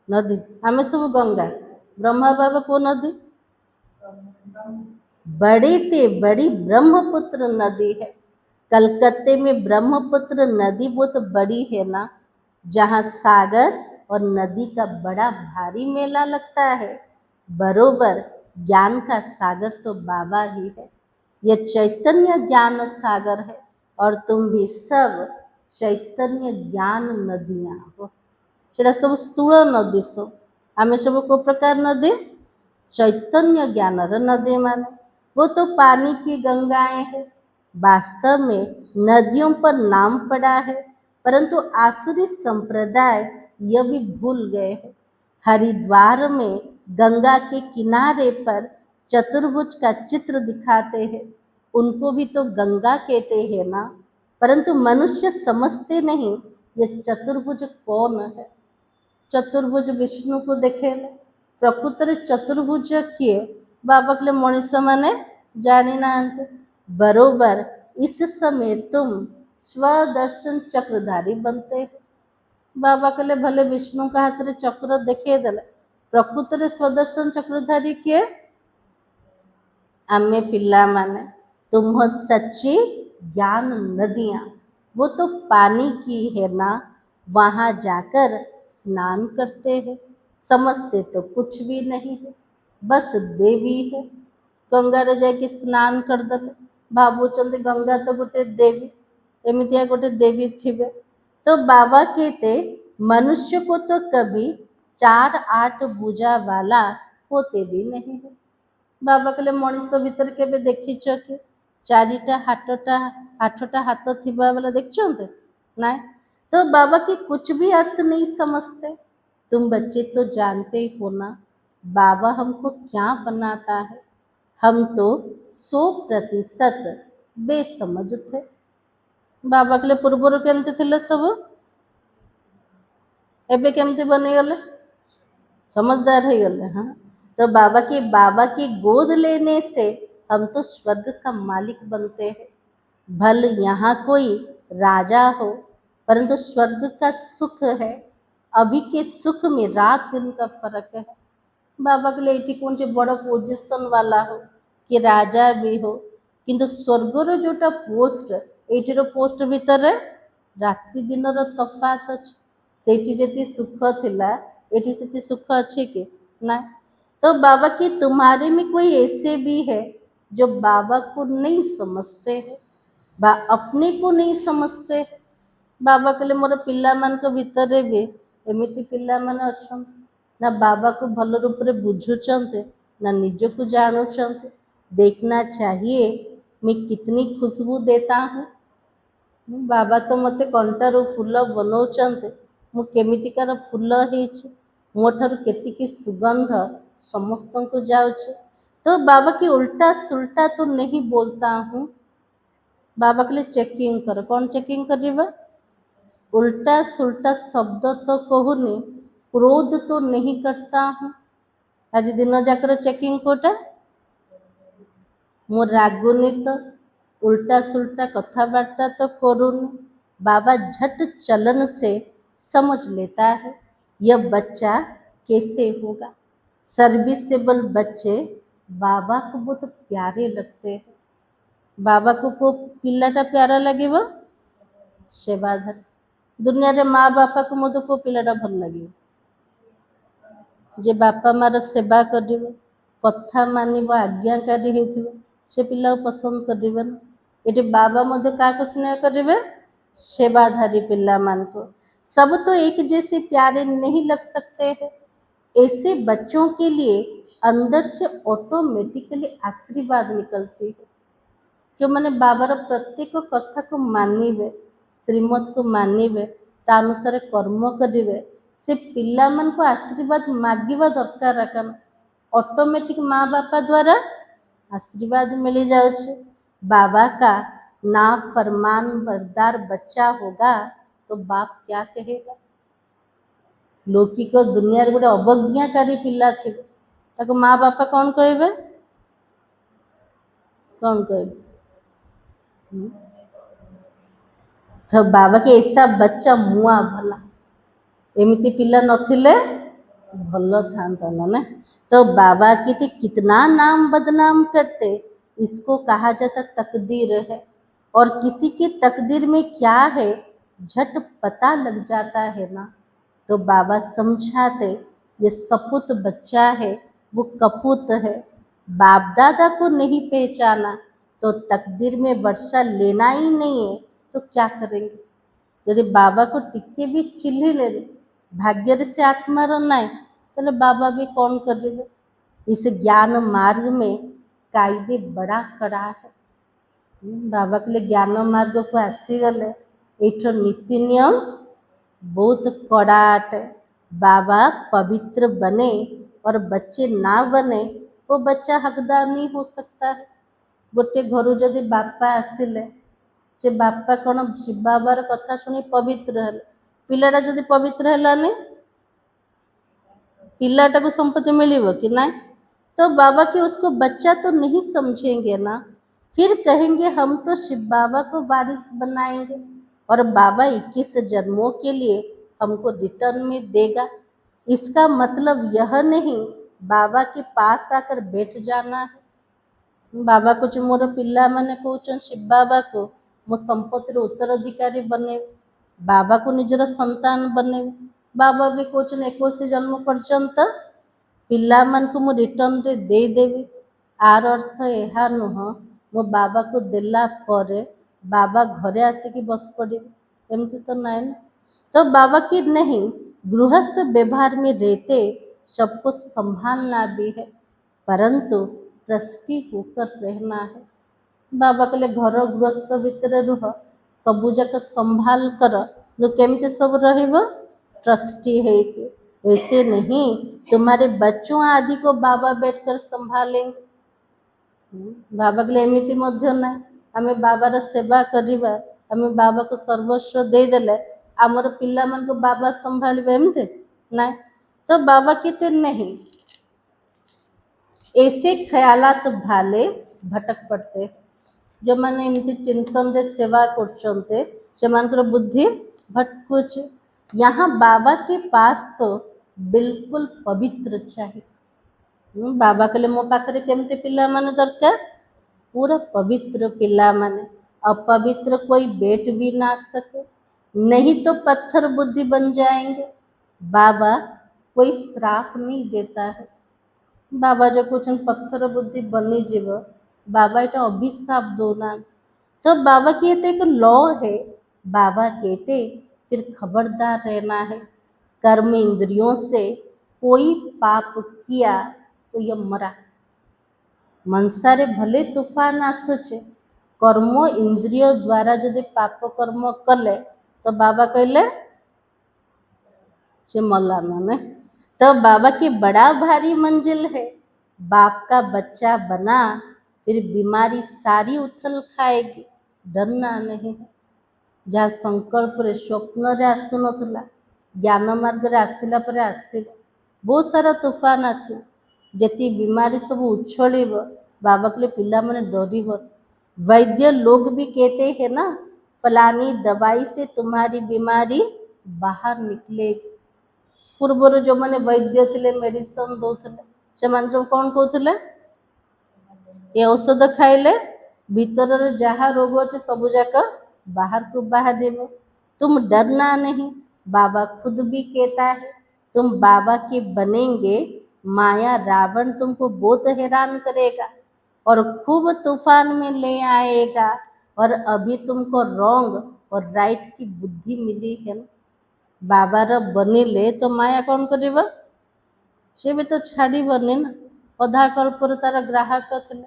नदी आम सब गंगा। ब्रह्मा बाबा को नदी बड़ी ते बड़ी ब्रह्मपुत्र नदी है। कलकत्ते में ब्रह्मपुत्र नदी बहुत बड़ी है ना। जहाँ सागर और नदी का बड़ा भारी मेला लगता है। बरोबर ज्ञान का सागर तो बाबा ही है। यह चैतन्य ज्ञान सागर है और तुम भी सब चैतन्य ज्ञान नदियाँ हो। सेटा सब स्थूल नदी सब आम सब को प्रकार नदी चैतन्य ज्ञानर नदी माने वो तो पानी की गंगाएं हैं। वास्तव में नदियों पर नाम पड़ा है परंतु आसुरी संप्रदाय यह भी भूल गए हैं। हरिद्वार में गंगा के किनारे पर चतुर्भुज का चित्र दिखाते हैं। उनको भी तो गंगा कहते हैं ना। परंतु मनुष्य समझते नहीं ये चतुर्भुज कौन है। चतुर्भुज विष्णु को देखे प्रकृत चतुर्भुज किए बाबा कहले मनीष माने जानी ना बरोबर इस समय तुम स्वदर्शन चक्रधारी बनते हो। बाबा कहले भले विष्णु का हाथ रे चक्र देखे देले प्रकृत रे स्वदर्शन चक्रधारी किए आमे पिला माने तुम हो सच्ची ज्ञान नदियाँ वो तो पानी की है ना वहाँ जाकर स्नान करते हैं समझते तो कुछ भी नहीं है बस देवी है गंगारे जाके स्नान करदेले भावुचंदी गंगा तो गोटे देवी एमितिया गोटे देवी थिबे तो बाबा कहते मनुष्य को तो कभी 4-8 भुजा वाला होते भी नहीं है बाबा कहले मनीष भितर केबे देखिछ कि 4टा 8टा हाथ थिबा वाला देखछन्ते ना तो बाबा की कुछ भी अर्थ नहीं समझते तुम बच्चे तो जानते ही हो ना बाबा हमको क्या बनाता है हम तो 100% बेसमझ थे बाबा कहले पूर्वर केमती थिले सब एबे केमती बनीगले समझदार हो गले हाँ तो बाबा की गोद लेने से हम तो स्वर्ग का मालिक बनते हैं भल यहाँ कोई राजा हो परंतु स्वर्ग का सुख है अभी के सुख में रात दिन का फर्क है बाबा के लिए ये कौन से बड़ा पोजिशन वाला हो कि राजा भी हो किंतु स्वर्गर जोटा पोस्ट एटीर पोस्ट भितर राति दिन तफात अच्छे सेठी जेती सुख थिला एटी सेती सुख अच्छे के ना तो बाबा की तुम्हारे में कोई ऐसे भी है जो बाबा को नहीं समझते हैं बा अपने को नहीं समझते हैं बाबा कहले मोर पिला मान को भितर भी एमिति पिला मान अछन ना बाबा को भल रूप रे बुझुचंते ना निज को जानुचंते देखना चाहिए मैं कितनी खुशबू देता हूँ बाबा तो मते कंटारू फूल बनौचंते मु केमितिकार फूल हेछि मो ठारू केतिकी सुगंध समस्त को जाउछे तो बाबा की उल्टा सुल्टा तो नहीं बोलता हूँ बाबा के लिए चेकिंग कर कौन चेकिंग करिबा उल्टा सुल्टा शब्द तो कहूनी क्रोध तो नहीं करता हूँ आज दिन जाकर चेकिंग कोटा मो रागुनी तो उल्टा सुल्टा कथावार्ता तो करूनी बाबा झट चलन से समझ लेता है यह बच्चा कैसे होगा सर्विसेबल बच्चे बाबा को बहुत प्यारे लगते हैं बाबा को पिलाटा प्यारा लगे वो सेवाधारी दुनिया रे माँ बापा को मधु को पिलाटा भल लगे जे बापा मार सेवा कर कथा मानिब आज्ञाकारी होइथिबे से पिला पसंद कर ये बाबा मध्य क्या स्नेह करेंगे सेवाधारी पिला मान को सब तो एक जैसे प्यारे नहीं लग सकते हैं ऐसे बच्चों के लिए अंदर से ऑटोमेटिकली आशीर्वाद निकलती है जो मैंने बाबार प्रत्येक कथा को मानिबे श्रीमत को मानिबे ता अनुसार कर्म करेंगे से पिला मान को आशीर्वाद मागिबा दरकार कान ऑटोमेटिक माँ बापा द्वारा आशीर्वाद मिल जाउछे बाबा का ना फरमान बरदार बच्चा होगा तो बाप क्या कहेगा लौकिक दुनिया गोटे अवज्ञाकारी पिला थे ताको माँ बापा कौन कहे कौन कहे तो बाबा के ऐसा बच्चा मुआ भला एमती पिला नथिले भल था ना तो बाबा की थी कितना नाम बदनाम करते इसको कहा जाता तकदीर है और किसी की तकदीर में क्या है झट पता लग जाता है ना तो बाबा समझाते ये सपूत बच्चा है वो कपूत है बाप दादा को नहीं पहचाना तो तकदीर में वर्षा लेना ही नहीं है तो क्या करेंगे यदि बाबा को टिके भी चिल्ली ले भाग्य से आत्मा रहना है तो बाबा भी कौन करेंगे इस ज्ञान मार्ग में कायदे बड़ा कड़ा है बाबा के लिए ज्ञान मार्ग को आसीगले एठर नीति नियम बहुत कड़ा अटे बाबा पवित्र बने और बच्चे ना बने वो बच्चा हकदार नहीं हो सकता है गोटे घर जदि बापा आसिले से बापा कौन शिव बाबार कथा शुणी पवित्र है पिलाटा जदि पवित्र है पिलाटा को संपत्ति मिल कि ना तो बाबा के उसको बच्चा तो नहीं समझेंगे ना, फिर कहेंगे हम तो शिव बाबा को वारिस बनाएंगे और बाबा 21 जन्मों के लिए हमको रिटर्न में देगा। इसका मतलब यह नहीं बाबा के पास आकर बैठ जाना है। बाबा कुछ मोर पिला माने कहउछन शिव बाबा को मो संपत्तिर उत्तराधिकारी बने, बाबा को निजर संतान बने। बाबा भी कहउछन 21 जन्म पर्यंत पिला मान को मु रिटर्न रे दे देवी। आर अर्थ यह नुह मो बाबा को देला परे बाबा घरे आसिकी बस पड़े, एमती तो नाई ना। तो बाबा की नहीं, गृहस्थ व्यवहार में रहते सबको संभालना भी है, परंतु ट्रस्टी होकर रहना है। बाबा कहले घर गृहस्थ भितर रुह, सबू जाक संभाल कर, जो केमती सब रहिबो ट्रस्टी है कि वैसे नहीं तुम्हारे बच्चों आदि को बाबा बैठकर संभालेंगे। बाबा कहले एमिति मध्य ना, आमे बाबार सेवा करिबा, आमे बाबा को सर्वस्व दे देले आमर पिला मन को बाबा संभालिबे एमती ना। तो बाबा कहते नहीं, ऐसे ख्यालात भाले भटक पड़ते। जो मैंने एमती चिंतन रे सेवा करछन्ते सेमानकर बुद्धि भटकुछ। यहाँ बाबा के पास तो बिल्कुल पवित्र चाहिए। बाबा कहले मो पाखरे केमती पिला माने दरकार, पूरा पवित्र पिला माने, अपवित्र कोई बैठ भी ना सके, नहीं तो पत्थर बुद्धि बन जाएंगे। बाबा कोई श्राप नहीं देता है। बाबा जो कुछ पत्थर बुद्धि बनी जीव, बाबा एटा अभिशाप दोना। तो बाबा कहते एक लॉ है, बाबा कहते फिर खबरदार रहना है। कर्म इंद्रियों से कोई पाप किया तो यह मरा। मनसारे भले तूफान आसुचे, कर्म इंद्रिय द्वारा यदि पाप कर्म कले तो बाबा कहले से मला माने। तो बाबा की बड़ा भारी मंजिल है, बाप का बच्चा बना फिर बीमारी सारी उथल खाएगी, डरना नहीं है। जहाँ संकल्प रे स्वप्न रे आसु नथला, ज्ञान मार्ग रे आसिला परे आसिब, बहुत सारा तूफान आसे, जेती बीमारी सब उछलिब, बाबा के पिला माने डरिब। वैद्य लोग भी कहते हैं ना, फलानी दवाई से तुम्हारी बीमारी बाहर निकलेगी। पूर्वर जो मैंने वैद्य थे मेडिसिन दौले से सब कौन कहते ये औषध खाइले भीतर जहाँ रोग अच्छे सब जाक बाहर को बाहर देव। तुम डरना नहीं, बाबा खुद भी कहता है तुम बाबा के बनेंगे, माया रावण तुमको बहुत हैरान करेगा और खूब तूफान में ले आएगा। और अभी तुमको रॉन्ग और राइट की बुद्धि मिली है ना, बाबार बनिले तो माया कौन करिब, से भी तो छाड़ी बने ना। अधा कल्पर तार ग्राहक थे,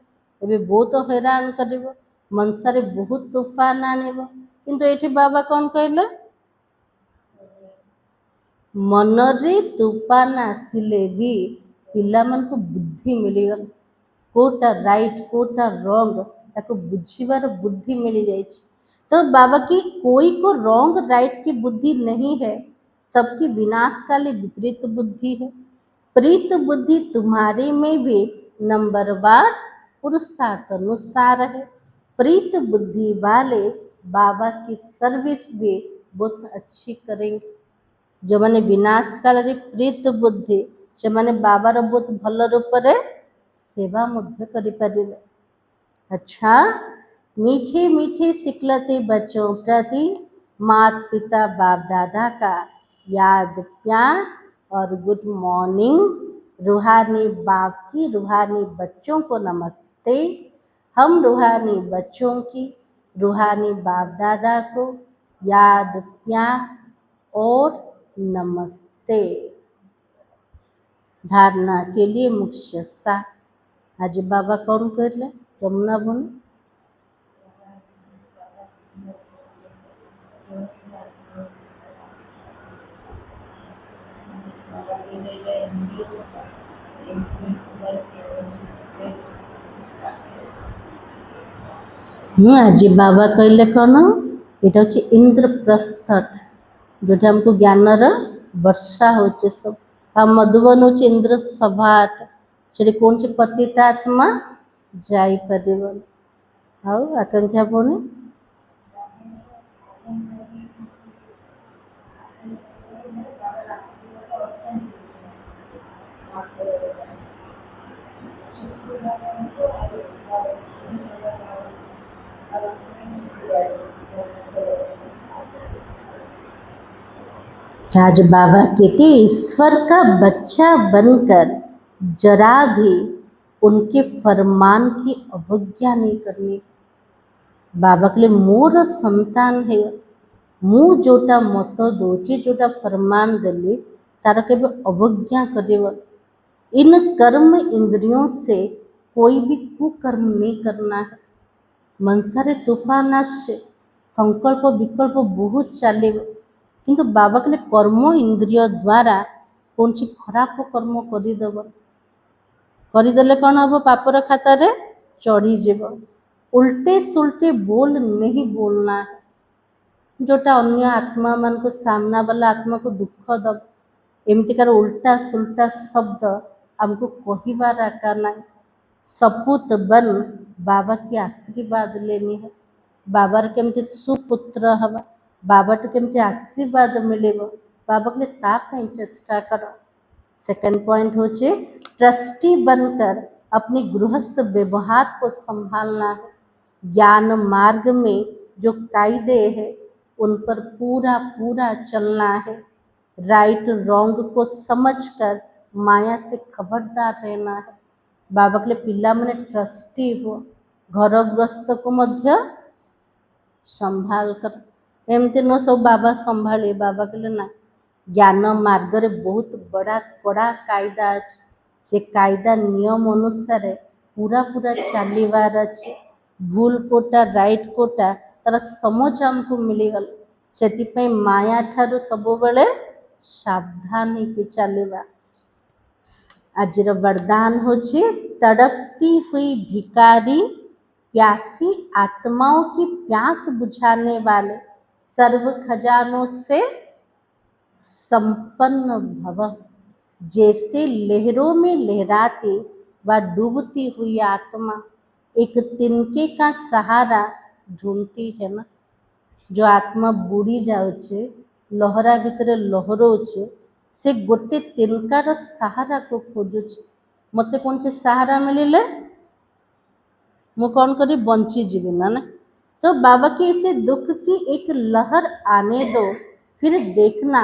एबे बहुत हैरान करिब, मनसारे बहुत तूफान आनिब। किंतु एठी बाबा कौन कहले, मनरे तूफान आसिले भी पिला मन को बुद्धि मिलीगल, कोटा राइट कोटा रॉन्ग ताको बुझीबार बुद्धि मिली जाइछि। तो बाबा की कोई को रॉन्ग राइट की बुद्धि नहीं है, सबकी विनाशकाली विपरीत बुद्धि है। प्रीत बुद्धि तुम्हारे में भी नंबरवार पुरुषार्थ अनुसार है। प्रीत बुद्धि वाले बाबा की सर्विस भी बहुत अच्छी करेंगे। जो मैंने विनाश काल रे प्रीत बुद्धि से मैंने बाबार बहुत भल रूप रे सेवा मध्य करि परिबे। अच्छा, मीठे मीठे सिखलते बच्चों प्रति माता पिता बाप दादा का याद प्यार और गुड मॉर्निंग। रूहानी बाप की रूहानी बच्चों को नमस्ते। हम रूहानी बच्चों की रूहानी बाप दादा को याद प्यार और नमस्ते। धारणा के लिए मुख्य सार आज बाबा कौन कर ले, रमना बन आज बाबा कहले कौन, यहाँ हूँ इंद्रप्रस्थ जो हमको ज्ञानर वर्षा होचे सब। आ मधुबन हूँ इंद्र सभाट ସେଠି କୌଣସି ପତିତ ଆତ୍ମା ଯାଇପାରିବନି। ଆଉ ଆକାଂକ୍ଷା ଭଉଣୀ आज बाबा कहते ईश्वर का बच्चा बनकर जरा भी उनके फरमान की अवज्ञा नहीं करनी। बाबा कहले मोर संतान है, मु जोटा मत दौची जोटा फरमान देली तार केबे अवज्ञा करिव। इन कर्म इंद्रियों से कोई भी कुकर्म नहीं करना है। मनसारे तूफान आसे संकल्प विकल्प बहुत चलो, किंतु बाबा कहले कर्म इंद्रिय द्वारा कौन सी खराब कर्म करदेले कौन हम पापर खातार चढ़ीज। उल्टे सुल्टे बोल नहीं बोलना है, जोटा अन्य आत्मा मान को सामना वाला आत्मा को दुख दब एमतिकार उल्टा सुल्टा शब्द हमको कहबार आका ना। सपूत बन बाबा की आशीर्वाद लेनी है। बाबार केमती सुपुत्र हवा, बाबाट केमती आशीर्वाद मिले, बाबा के लिए चेष्टा कर। सेकंड पॉइंट हो ट्रस्टी बनकर अपने गृहस्थ व्यवहार को संभालना है। ज्ञान मार्ग में जो कायदे हैं उन पर पूरा पूरा चलना है। राइट रॉन्ग को समझकर माया से खबरदार रहना है। बाबा के पिला मैंने ट्रस्टी हो, घर गृहस्थ को मध्य संभाल कर एमती न सब बाबा संभाले। बाबा के ना ज्ञान मार्ग रे बहुत बड़ा कड़ा कायदा अच्छे, से कायदा नियम अनुसार पूरा पूरा चलवार अच्छे। भूल कोटा राइट कोटा तार समझ आमको मिलीगल, से माया ठारू सब बेले सावधान होकर चलवा। आज वरदान हो तड़पती हुई भिकारी प्यासी आत्माओं की प्यास बुझाने वाले सर्व खजानों से संपन्न भव। जैसे लहरों में लहराती व डूबती हुई आत्मा एक तिनके का सहारा ढूंढती है ना। जो आत्मा बुड़ी जाऊे लहरा भितर लहरोचे से गोटे तिनकार सहारा को खोजुचे। मत कौन से सहारा मिले मु कौन करी बंची जीवी ना। तो बाबा के इसे दुख की एक लहर आने दो, फिर देखना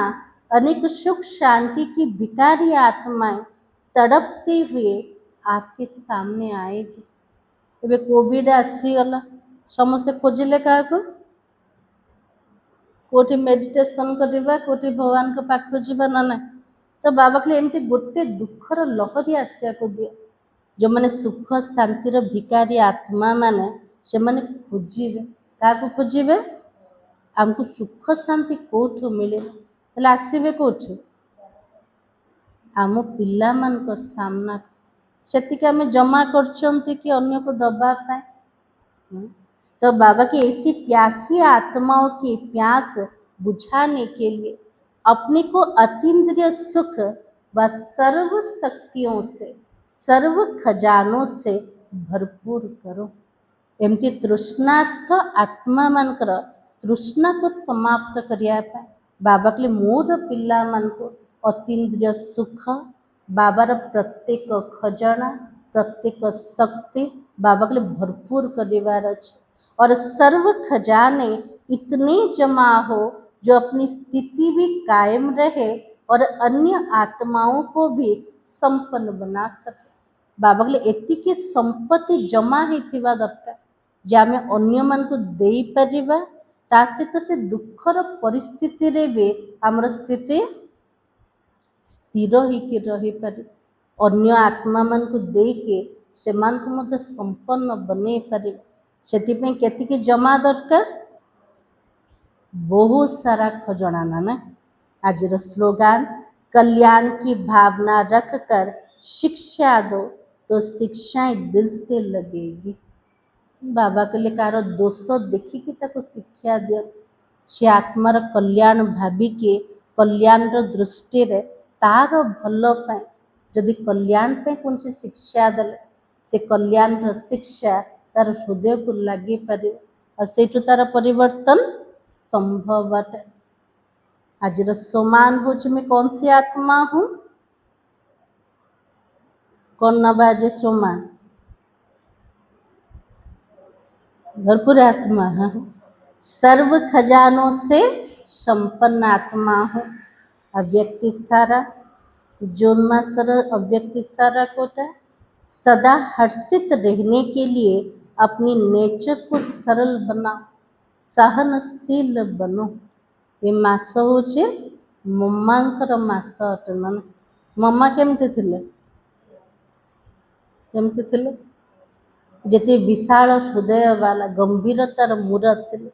अनेक सुख शांति की भिकारी आत्माएं तड़पते हुए आपके सामने आएगी। एबे कोविड आसीगला समस्ते खोजिले क्या कोठी मेडिटेशन करवा कोठी भगवान के पाख जावा ना ना। तो बाबा कहले एमती गोटे दुखर लहरी आसिया को दियो। जो मैंने सुख शांतिर भिकारी आत्मा माने से मैंने खोजे क्या खोजे आमको सुख शांति कौटू मिले आसवे कौटू आम पिला मान को सामना से आम जमा कर कि अन्य को दबापा। तो बाबा की ऐसी प्यासी आत्माओं की प्यास बुझाने के लिए अपने को अतीन्द्रिय सुख व सर्व शक्तियों से सर्व खजानों से भरपूर करो। एमती तृष्णार्थ आत्मा मानकर तृष्णा को समाप्त करिया पाए बाबा के मोर पिला मान को अतीन्द्रिय सुख बाबार प्रत्येक खजाना प्रत्येक शक्ति बाबा के भरपूर करिवार अच्छे। और सर्व खजाने इतने जमा हो जो अपनी स्थिति भी कायम रहे और अन्य आत्माओं को भी संपन्न बना सके। बाबा के एतिकी संपत्ति जमा होइथिबा दरकार जे आमे अन्य मान को देई परिबा। ता सहित से दुखर परिस्थिति रे भी हमर स्थिति स्थिर होइके रही पारे। अन्य आत्मा मान को देके से मान को मध्य संपन्न बने पारे। सेतिपई केतिकी जमा दरकार बहुत सारा खजाना ना। आज स्लोगान कल्याण की भावना रखकर शिक्षा दो तो शिक्षाएं दिल से लगेगी। बाबा के लिए कार दोष देखिकी ताको शिक्षा दियो से आत्मार कल्याण भाविके कल्याण दृष्टि रे तार भल पाए ଯଦି କଲ୍ୟାଣ ପାଇଁ କୌଣସି ଶିକ୍ଷା ଦେଲେ ସେ କଲ୍ୟାଣର ଶିକ୍ଷା ତାର ହୃଦୟକୁ ଲାଗିପାରିବ ଆଉ ସେଇଠୁ ତାର ପରିବର୍ତ୍ତନ संभव है। आज सोमान हूँ मैं कौन सी आत्मा हूँ? कौन नवा आज सोमान? भरपूर आत्मा है। सर्व खजानों से संपन्न आत्मा हूँ। अव्यक्ति सारा जोन्मासर अव्यक्ति सारा कोटा सदा हर्षित रहने के लिए अपनी नेचर को सरल बनाओ, सहनशील बनो। ये मास होचे मम्मांकर मास अटे ना। मम्मा केमती थिले? केमती थिले? जेते विशाल हृदय वाला गंभीरतार मूरत थिले,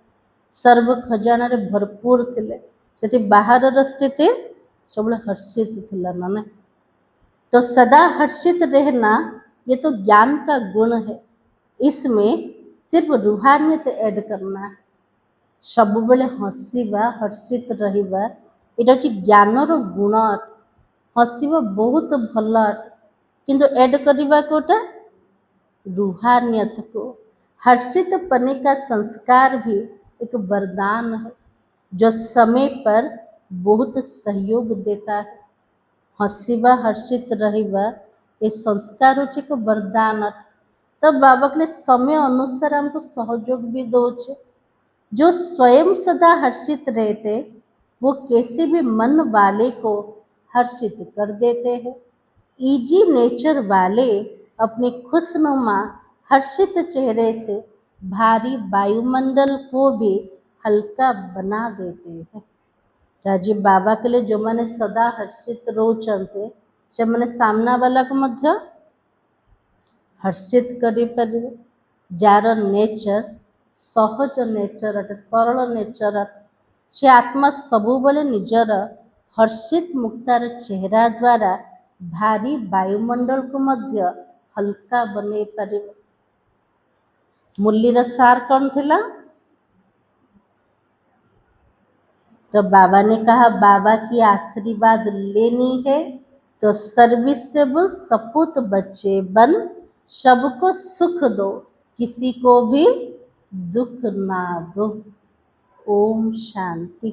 सर्व खजानारे भरपूर थिले, जेते बाहरर स्थिति सबले हर्षित थिला ना। तो सदा हर्षित रहना ये तो ज्ञान का गुण है। इसमें सिर्फ रूहानियत ऐड करना है। सब बेले हसीबा हर्षित रहिबा एटा होची ज्ञानर गुण अटे। हसीबा बहुत भल अटे किंतु ऐड करिबा कोटा रूहानियत को। हर्षित पने का संस्कार भी एक वरदान है जो समय पर बहुत सहयोग देता है। हसीबा हर्षित रहिबा ये संस्कार होची एक वरदान अटे। तब बाबा के समय अनुसार हमको सहयोग भी दोचे। जो स्वयं सदा हर्षित रहते वो कैसे भी मन वाले को हर्षित कर देते हैं। ईजी नेचर वाले अपने खुशनुमा हर्षित चेहरे से भारी वायुमंडल को भी हल्का बना देते हैं। राजीव बाबा के लिए जो मैंने सदा हर्षित रोचंते से मैंने सामना वाला को मध्य हर्षित करी परिवे। जार नेचर सहज नेचर अटे, सरल नेचर अटे, से आत्मा सबु बेले निजर हर्षित मुक्तार चेहरा द्वारा भारी वायुमंडल को मध्य हल्का बने परिवे। मुरलीर सार कौन थिला? तो बाबा ने कहा बाबा की आशीर्वाद लेनी है तो सर्विसेबल सपूत बच्चे बन सबको सुख दो, किसी को भी दुख ना दो। ओम शांति।